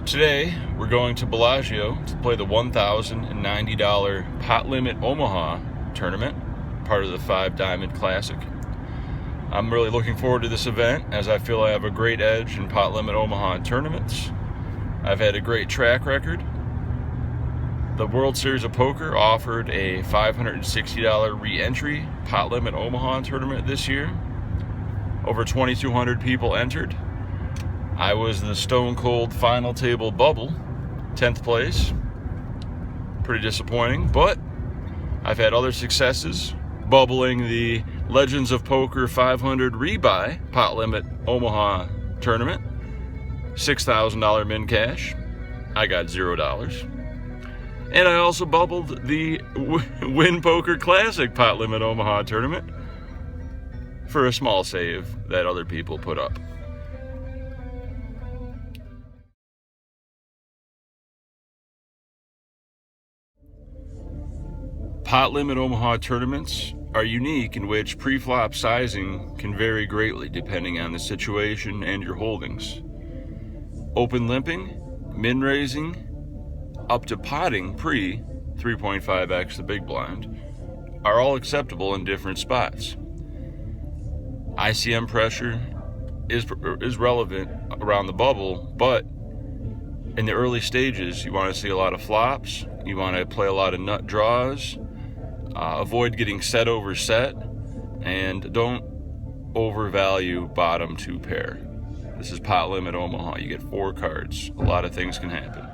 Today, we're going to Bellagio to play the $1,090 Pot Limit Omaha tournament, part of the 5 Diamond Classic. I'm really looking forward to this event as I feel I have a great edge in Pot Limit Omaha tournaments. I've had a great track record. The World Series of Poker offered a $560 re-entry Pot Limit Omaha tournament this year. Over 2,200 people entered. I was the Stone Cold final table bubble, 10th place. Pretty disappointing, but I've had other successes, bubbling the Legends of Poker 500 rebuy Pot Limit Omaha tournament, $6,000 min cash. I got $0. And I also bubbled the Win Poker Classic Pot Limit Omaha tournament for a small save that other people put up. Pot Limit Omaha tournaments are unique in which pre-flop sizing can vary greatly depending on the situation and your holdings. Open limping, min raising, up to potting pre 3.5x the big blind are all acceptable in different spots. ICM pressure is relevant around the bubble, but in the early stages you want to see a lot of flops, you want to play a lot of nut draws, avoid getting set over set, and don't overvalue bottom 2 pair. This is Pot Limit Omaha. You get 4 cards. A lot of things can happen.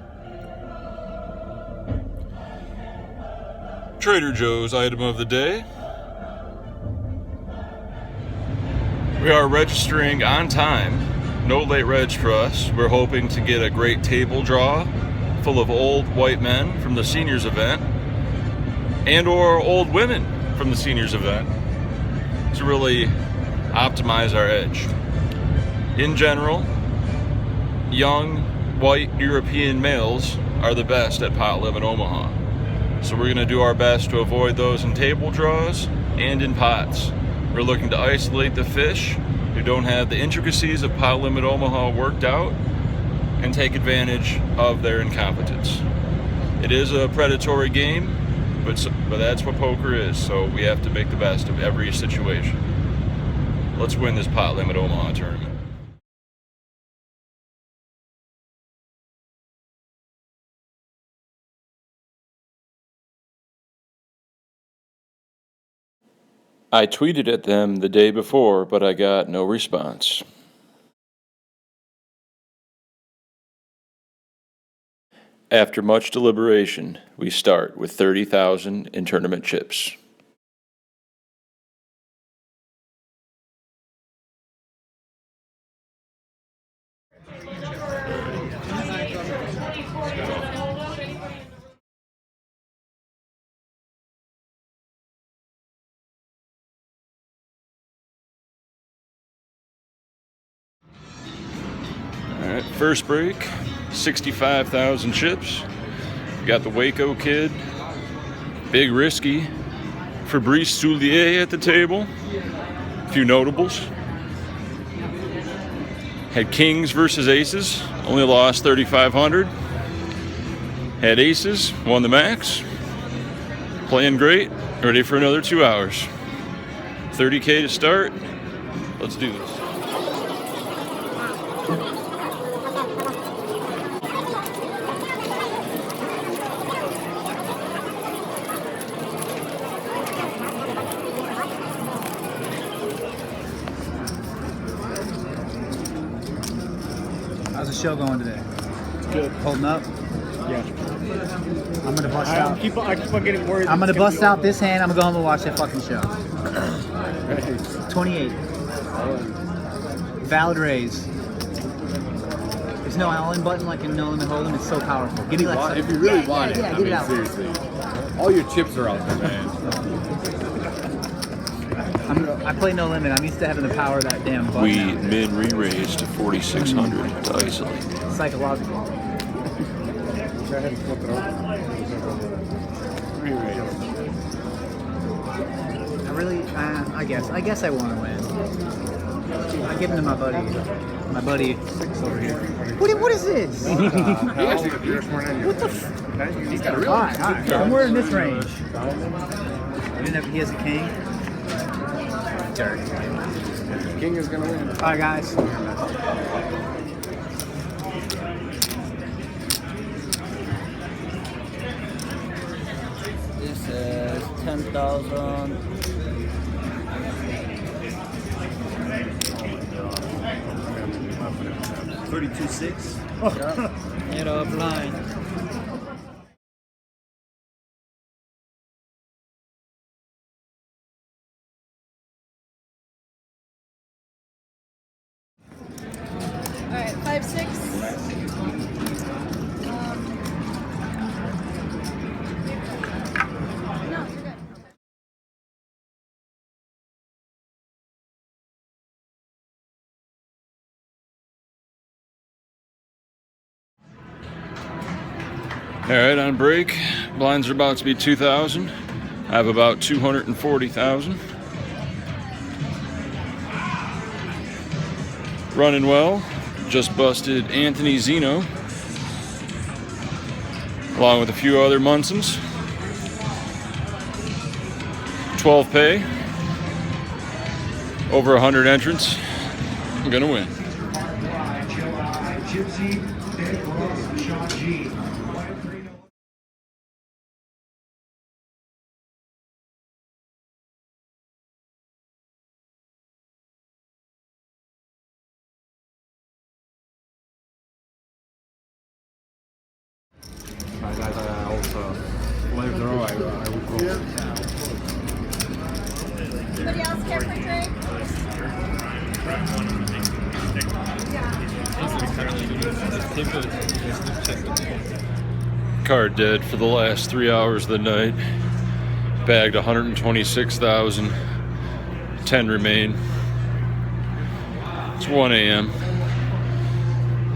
Trader Joe's item of the day. We are registering on time. No late reg for us. We're hoping to get a great table draw full of old white men from the seniors event and or old women from the seniors event to really optimize our edge. In general, young white European males are the best at Pot Limit Omaha. So we're going to do our best to avoid those in table draws and in pots. We're looking to isolate the fish who don't have the intricacies of Pot Limit Omaha worked out and take advantage of their incompetence. It is a predatory game, but that's what poker is, so we have to make the best of every situation. Let's win this Pot Limit Omaha tournament. I tweeted at them the day before, but I got no response. After much deliberation, we start with 30,000 in tournament chips. Alright, first break, 65,000 chips. We got the Waco Kid, Big Risky, Fabrice Soulier at the table, a few notables. Had Kings versus Aces, only lost 3,500. Had Aces, won the max. Playing great, ready for another 2 hours. 30K to start, let's do this. How's the show going today? It's good. Holding up? Yeah. I'm gonna bust out. I keep on getting worried. I'm gonna bust out this hand. I'm gonna go home and watch that fucking show. 28. Valid raise. There's no all-in button like in No Limit Hold'em. It's so powerful. Give me like some. If you really want it, yeah, I get mean, it out. seriously. All your chips are out there, man. I play No Limit. I'm used to having the power of that damn button. We min re-raise to 4,600 to isolate. Psychological. Go ahead and flip it over. I guess I want to win. I give them to my buddy. My buddy over here. What is this? What the He's got a real Alright. Somewhere in this range. He has a king. Dirt. King is gonna win. Alright, guys. This is 10,000. 32.6. Made up line. All right, 5-6. No, you're good. All right, on break. Blinds are about to be 2,000. I have about 240,000. Running well. Just busted Anthony Zeno, along with a few other Munsons. 12 pay. Over 100 entrants. I'm gonna win. Anybody else care for a drink? Card dead for the last 3 hours of the night. Bagged 126,000. 10 remain. It's 1 a.m.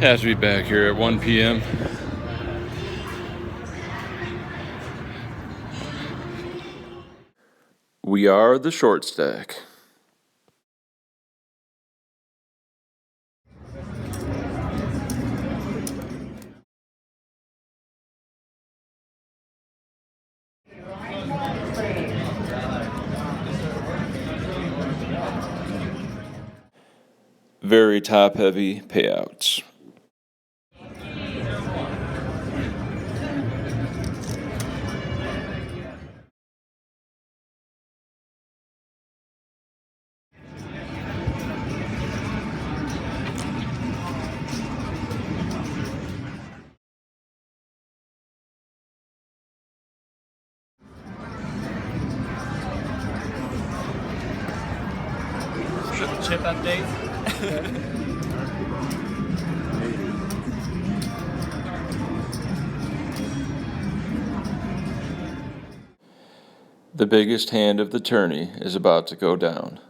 Have to be back here at 1 p.m. We are the short stack. Very top heavy payouts. Chip update. The biggest hand of the tourney is about to go down.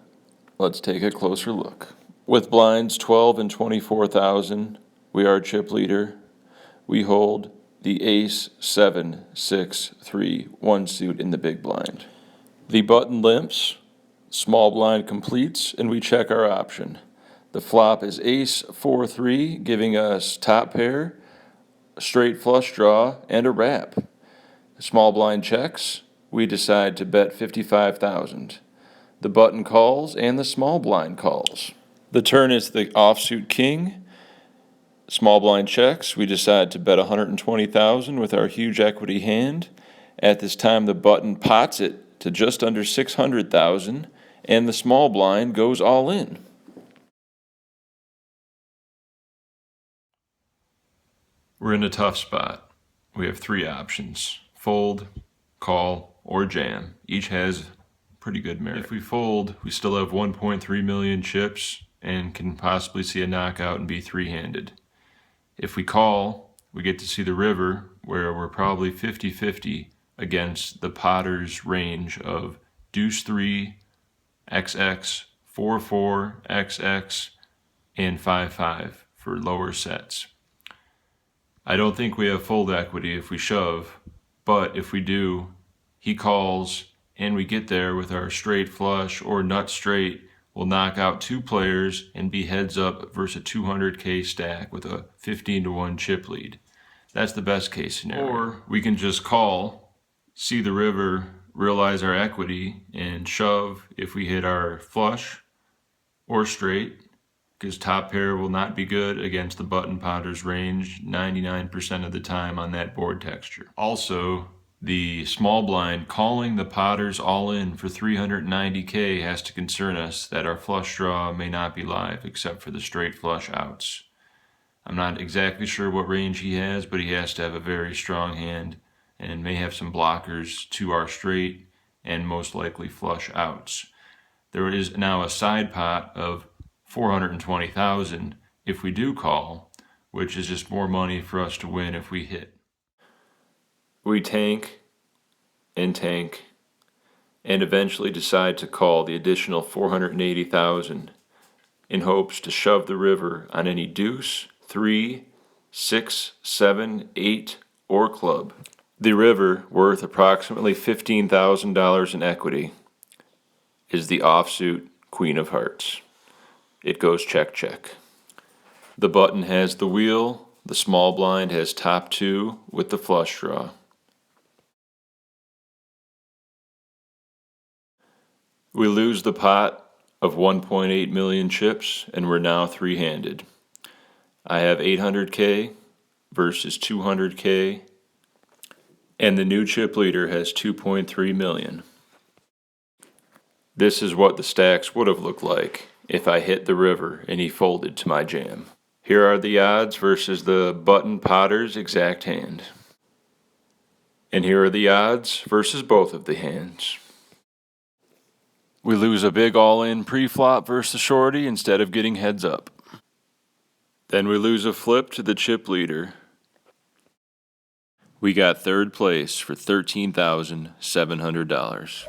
Let's take a closer look. With blinds 12 and 24,000, we are chip leader. We hold the ace 7 6 3 1 suit in the big blind. The button limps, small blind completes, and we check our option. The flop is ace 4 3, giving us top pair, a straight flush draw, and a wrap. The small blind checks. We decide to bet 55,000. The button calls and the small blind calls. The turn is the offsuit king. Small blind checks. We decide to bet 120,000 with our huge equity hand. At this time, the button pots it to just under 600,000, and the small blind goes all in. We're in a tough spot. We have 3 options: fold, call, or jam. Each has pretty good merit. If we fold, we still have 1.3 million chips and can possibly see a knockout and be 3-handed. If we call, we get to see the river, where we're probably 50-50 against the potter's range of deuce 3, XX, 4-4, XX, and 5-5 for lower sets. I don't think we have fold equity if we shove, but if we do, he calls and we get there with our straight flush or nut straight will knock out 2 players and be heads up versus a 200K stack with a 15-to-1 chip lead. That's the best case scenario. Or we can just call, see the river, realize our equity, and shove if we hit our flush or straight, because top pair will not be good against the button potter's range 99% of the time on that board texture. Also, the small blind calling the potters all in for 390K has to concern us that our flush draw may not be live except for the straight flush outs. I'm not exactly sure what range he has, but he has to have a very strong hand and may have some blockers to our straight and most likely flush outs. There is now a side pot of 420,000 if we do call, which is just more money for us to win if we hit. We tank, and eventually decide to call the additional 480,000 in hopes to shove the river on any deuce, 3, 6, 7, 8, or club. The river, worth approximately $15,000 in equity, is the offsuit Queen of Hearts. It goes check, check. The button has the wheel, the small blind has top 2 with the flush draw. We lose the pot of 1.8 million chips, and we're now 3-handed. I have 800K versus 200K, and the new chip leader has 2.3 million. This is what the stacks would have looked like if I hit the river and he folded to my jam. Here are the odds versus the button potter's exact hand. And here are the odds versus both of the hands. We lose a big all-in pre-flop versus shorty instead of getting heads up. Then we lose a flip to the chip leader. We got third place for $13,700.